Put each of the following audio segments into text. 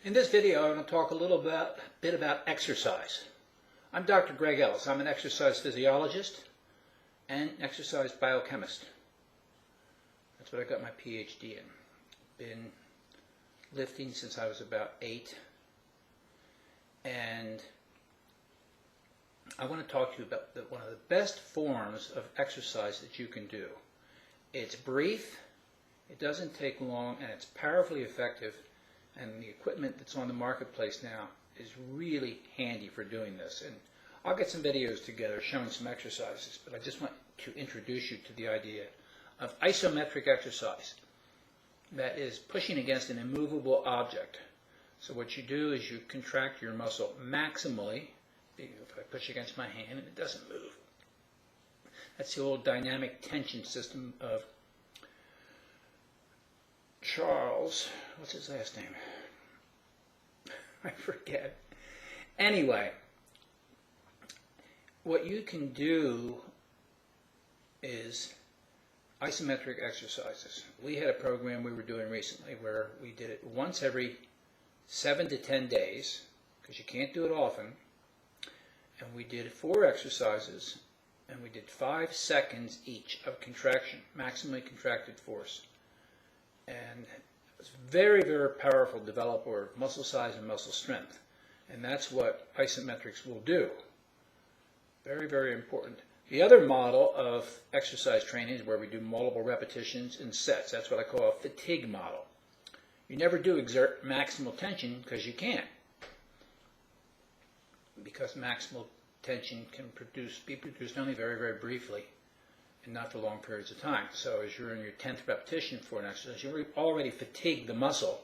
In this video, I'm going to talk a little bit about exercise. I'm Dr. Greg Ellis. I'm an exercise physiologist and exercise biochemist. That's what I got my PhD in. Been lifting since I was about 8. And I want to talk to you about one of the best forms of exercise that you can do. It's brief, it doesn't take long, and it's powerfully effective. And the equipment that's on the marketplace now is really handy for doing this. And I'll get some videos together showing some exercises, but I just want to introduce you to the idea of isometric exercise. That is pushing against an immovable object. So what you do is you contract your muscle maximally. If I push against my hand and it doesn't move. That's the old dynamic tension system of Charles, what's his last name? I forget. Anyway, what you can do is isometric exercises. We had a program we were doing recently where we did it once every 7 to 10 days, because you can't do it often, and we did 4 exercises, and we did 5 seconds each of contraction, maximally contracted force. And it's very, very powerful developer of muscle size and muscle strength. And that's what isometrics will do. Very, very important. The other model of exercise training is where we do multiple repetitions in sets. That's what I call a fatigue model. You never do exert maximal tension because you can't. Because maximal tension can be produced only very, very briefly and not for long periods of time. So as you're in your 10th repetition for an exercise, you've already fatigued the muscle,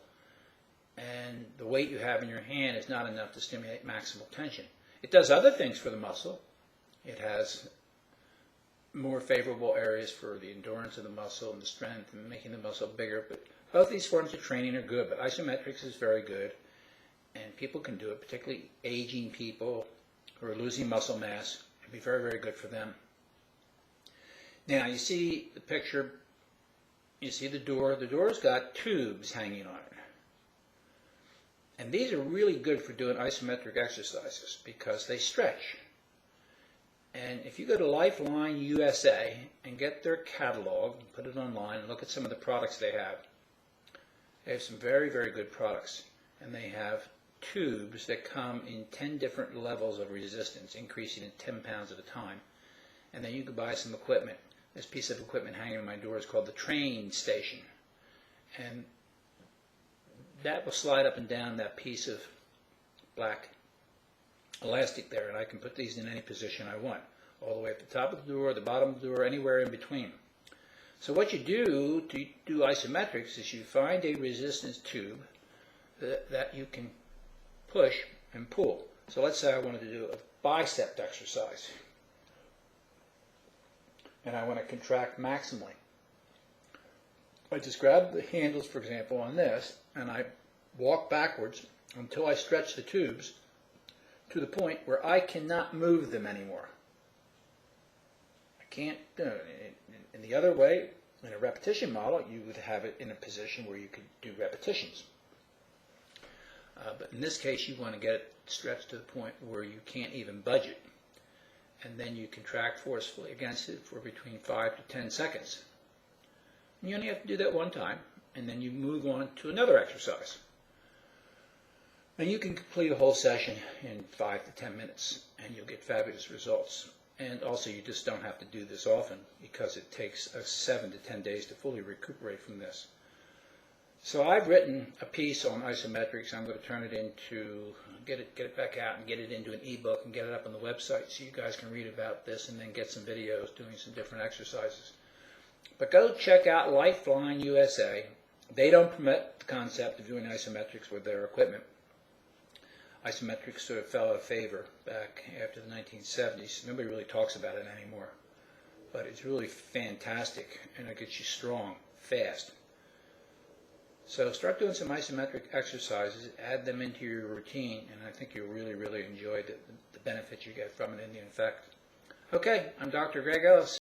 and the weight you have in your hand is not enough to stimulate maximal tension. It does other things for the muscle. It has more favorable areas for the endurance of the muscle and the strength and making the muscle bigger. But both these forms of training are good, but isometrics is very good, and people can do it, particularly aging people who are losing muscle mass. It'd be very, very good for them. Now, you see the picture, you see the door. The door's got tubes hanging on it. And these are really good for doing isometric exercises because they stretch. And if you go to Lifeline USA and get their catalog, and put it online, and look at some of the products they have some very, very good products. And they have tubes that come in 10 different levels of resistance, increasing in 10 pounds at a time. And then you can buy some equipment. This piece of equipment hanging on my door is called the train station. And that will slide up and down that piece of black elastic there, and I can put these in any position I want, all the way at the top of the door, the bottom of the door, anywhere in between. So what you do to do isometrics is you find a resistance tube that you can push and pull. So let's say I wanted to do a bicep exercise, and I want to contract maximally. I just grab the handles, for example, on this, and I walk backwards until I stretch the tubes to the point where I cannot move them anymore. I can't do it. In the other way, in a repetition model, you would have it in a position where you could do repetitions. But in this case, you want to get it stretched to the point where you can't even budge it. And then you contract forcefully against it for between 5 to 10 seconds. And you only have to do that one time, and then you move on to another exercise. And you can complete a whole session in 5 to 10 minutes, and you'll get fabulous results. And also, you just don't have to do this often because it takes 7 to 10 days to fully recuperate from this. So I've written a piece on isometrics. I'm going to turn it into, get it back out and get it into an ebook and get it up on the website so you guys can read about this and then get some videos doing some different exercises. But go check out Lifeline USA. They don't promote the concept of doing isometrics with their equipment. Isometrics sort of fell out of favor back after the 1970s. Nobody really talks about it anymore. But it's really fantastic, and it gets you strong, fast. So start doing some isometric exercises, add them into your routine, and I think you'll really, really enjoy the benefits you get from it and the effect. Okay, I'm Dr. Greg Ellis.